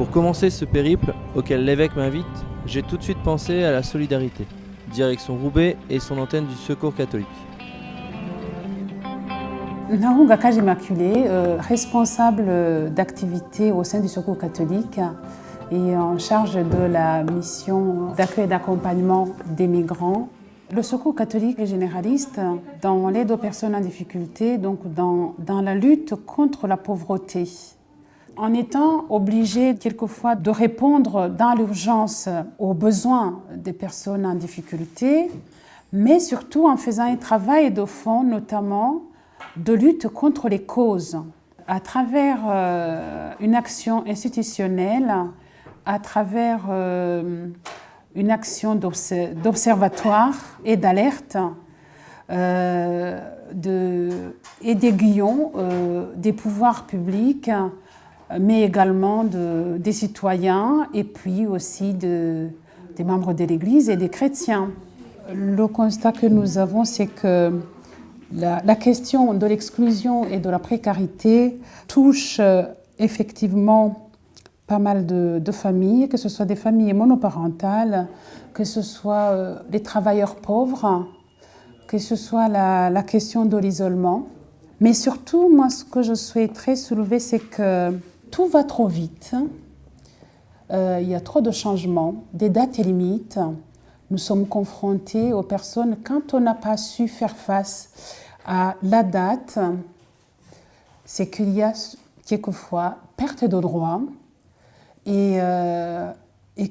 Pour commencer ce périple auquel l'évêque m'invite, j'ai tout de suite pensé à la solidarité. Direction Roubaix et son antenne du Secours catholique. Nahunga Cage Immaculée, responsable d'activité au sein du Secours catholique et en charge de la mission d'accueil et d'accompagnement des migrants. Le Secours catholique est généraliste dans l'aide aux personnes en difficulté, donc dans la lutte contre la pauvreté. En étant obligé quelquefois de répondre dans l'urgence aux besoins des personnes en difficulté, mais surtout en faisant un travail de fond, notamment de lutte contre les causes, à travers une action institutionnelle, à travers une action d'observatoire et d'alerte, et d'aiguillon des pouvoirs publics, mais également des citoyens et puis aussi des membres de l'Église et des chrétiens. Le constat que nous avons, c'est que la question de l'exclusion et de la précarité touche effectivement pas mal de familles, que ce soit des familles monoparentales, que ce soit les travailleurs pauvres, que ce soit la question de l'isolement. Mais surtout, moi, ce que je souhaiterais soulever, c'est que tout va trop vite. Il y a trop de changements, des dates limites. Nous sommes confrontés aux personnes, quand on n'a pas su faire face à la date, c'est qu'il y a quelquefois perte de droits et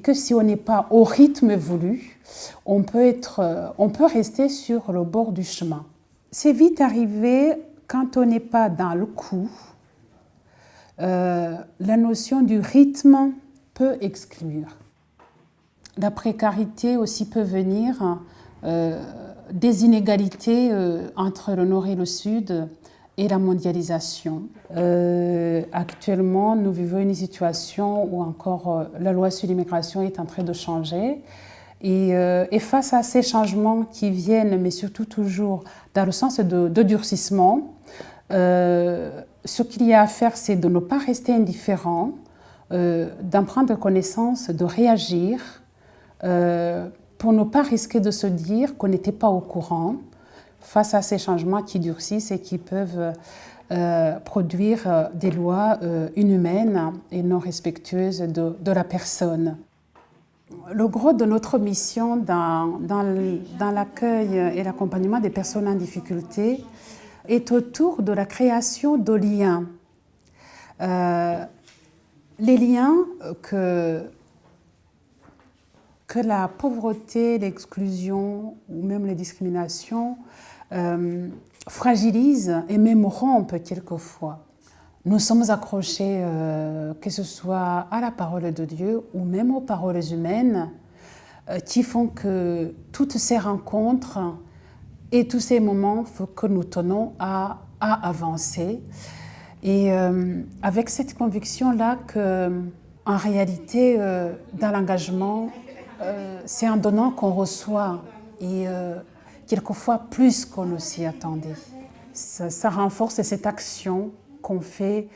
que si on n'est pas au rythme voulu, on peut rester sur le bord du chemin. C'est vite arrivé quand on n'est pas dans le coup. La notion du rythme peut exclure. La précarité aussi peut venir des inégalités entre le nord et le sud et la mondialisation. Actuellement, nous vivons une situation où encore la loi sur l'immigration est en train de changer. Et face à ces changements qui viennent, mais surtout toujours dans le sens de durcissement, ce qu'il y a à faire, c'est de ne pas rester indifférent, d'en prendre connaissance, de réagir, pour ne pas risquer de se dire qu'on n'était pas au courant face à ces changements qui durcissent et qui peuvent produire des lois inhumaines et non respectueuses de la personne. Le gros de notre mission dans l'accueil et l'accompagnement des personnes en difficulté est autour de la création de liens. Les liens que la pauvreté, l'exclusion ou même les discriminations fragilisent et même rompent quelquefois. Nous sommes accrochés, que ce soit à la parole de Dieu ou même aux paroles humaines, qui font que toutes ces rencontres et tous ces moments font que nous tenons à avancer. Et avec cette conviction-là qu'en réalité, dans l'engagement, c'est en donnant qu'on reçoit et quelquefois plus qu'on ne s'y attendait. Ça renforce cette action qu'on fait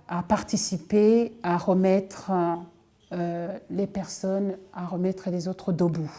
à participer, à remettre les personnes, à remettre les autres debout.